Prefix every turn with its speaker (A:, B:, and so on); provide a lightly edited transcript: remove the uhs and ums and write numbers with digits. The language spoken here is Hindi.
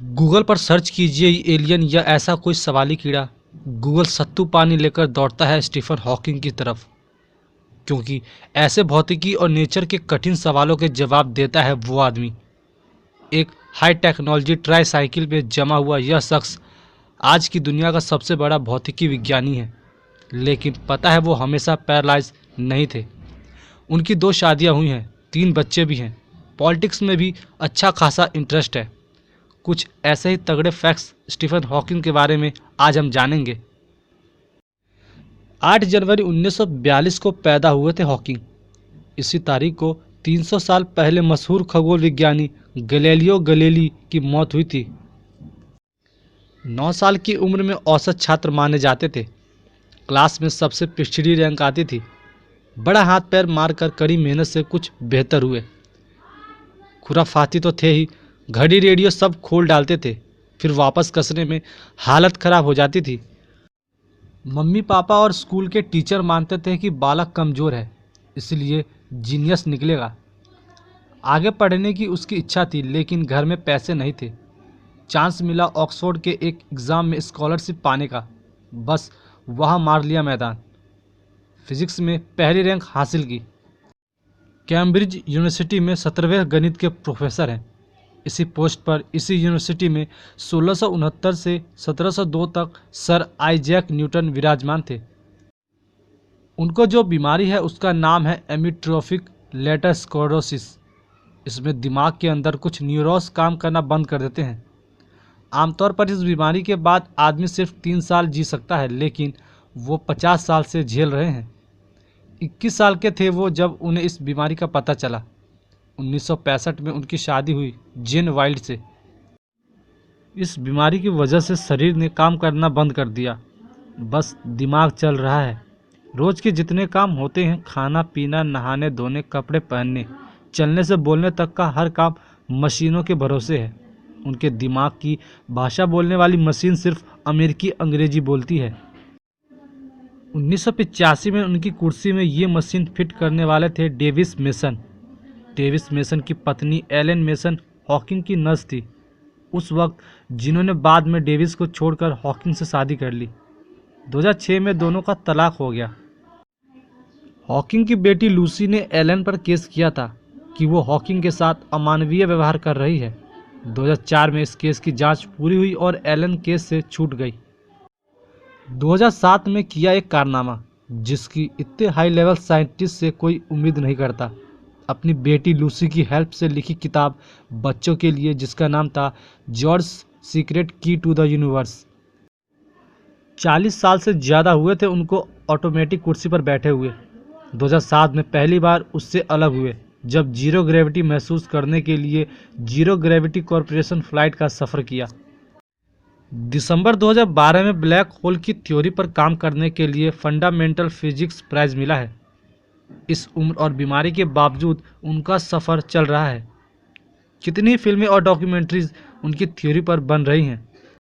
A: गूगल पर सर्च कीजिए एलियन या ऐसा कोई सवाली कीड़ा। गूगल सत्तू पानी लेकर दौड़ता है स्टीफन हॉकिंग की तरफ, क्योंकि ऐसे भौतिकी और नेचर के कठिन सवालों के जवाब देता है वो आदमी। एक हाई टेक्नोलॉजी ट्राई साइकिल में जमा हुआ यह शख्स आज की दुनिया का सबसे बड़ा भौतिकी विज्ञानी है। लेकिन पता है वो हमेशा पैरालाइज नहीं थे। उनकी 2 शादियां हुई हैं, 3 बच्चे भी हैं। पॉलिटिक्स में भी अच्छा खासा इंटरेस्ट है। कुछ ऐसे ही तगड़े फैक्ट्स स्टीफन हॉकिंग के बारे में आज हम जानेंगे। 8 जनवरी 1942 को पैदा हुए थे हॉकिंग। इसी तारीख को 300 साल पहले मशहूर खगोल विज्ञानी गैलीलियो गैलीली की मौत हुई थी। 9 साल की उम्र में औसत छात्र माने जाते थे। क्लास में सबसे पिछड़ी रैंक आती थी। बड़ा हाथ पैर मारकर कड़ी मेहनत से कुछ बेहतर हुए। खुराफाती तो थे ही, घड़ी रेडियो सब खोल डालते थे, फिर वापस कसने में हालत खराब हो जाती थी। मम्मी पापा और स्कूल के टीचर मानते थे कि बालक कमज़ोर है, इसलिए जीनियस निकलेगा। आगे पढ़ने की उसकी इच्छा थी, लेकिन घर में पैसे नहीं थे। चांस मिला ऑक्सफोर्ड के एक एग्ज़ाम में स्कॉलरशिप पाने का, बस वहाँ मार लिया मैदान। फिजिक्स में पहली रैंक हासिल की। कैम्ब्रिज यूनिवर्सिटी में 17वें गणित के प्रोफेसर हैं। इसी पोस्ट पर इसी यूनिवर्सिटी में 1669 से 1702 तक सर आइजैक न्यूटन विराजमान थे। उनको जो बीमारी है उसका नाम है एमीट्रोफिक लेटर स्क्लेरोसिस। इसमें दिमाग के अंदर कुछ न्यूरॉन्स काम करना बंद कर देते हैं। आमतौर पर इस बीमारी के बाद आदमी सिर्फ 3 साल जी सकता है, लेकिन वो 50 साल से झेल रहे हैं। 21 साल के थे वो जब उन्हें इस बीमारी का पता चला। 1965 में उनकी शादी हुई जेन वाइल्ड से। इस बीमारी की वजह से शरीर ने काम करना बंद कर दिया, बस दिमाग चल रहा है। रोज़ के जितने काम होते हैं, खाना पीना, नहाने धोने, कपड़े पहनने, चलने से बोलने तक का हर काम मशीनों के भरोसे है। उनके दिमाग की भाषा बोलने वाली मशीन सिर्फ अमेरिकी अंग्रेजी बोलती है। 1985 में उनकी कुर्सी में ये मशीन फिट करने वाले थे डेविस मेसन। डेविस मेसन की पत्नी एलन मेसन हॉकिंग की नर्स थी उस वक्त, जिन्होंने बाद में डेविस को छोड़कर हॉकिंग से शादी कर ली। 2006 में दोनों का तलाक हो गया। हॉकिंग की बेटी लूसी ने एलन पर केस किया था कि वो हॉकिंग के साथ अमानवीय व्यवहार कर रही है। 2004 में इस केस की जांच पूरी हुई और एलन केस से छूट गई। 2007 में किया एक कारनामा जिसकी इतने हाई लेवल साइंटिस्ट से कोई उम्मीद नहीं करता। अपनी बेटी लूसी की हेल्प से लिखी किताब बच्चों के लिए, जिसका नाम था जॉर्ज सीक्रेट की टू द यूनिवर्स। 40 साल से ज़्यादा हुए थे उनको ऑटोमेटिक कुर्सी पर बैठे हुए। 2007 में पहली बार उससे अलग हुए जब जीरो ग्रेविटी महसूस करने के लिए जीरो ग्रेविटी कॉरपोरेशन फ्लाइट का सफ़र किया। दिसंबर 2012 में ब्लैक होल की थ्योरी पर काम करने के लिए फंडामेंटल फिजिक्स प्राइज़ मिला है। इस उम्र और बीमारी के बावजूद उनका सफ़र चल रहा है। कितनी फिल्में और डॉक्यूमेंट्रीज उनकी थ्योरी पर बन रही हैं।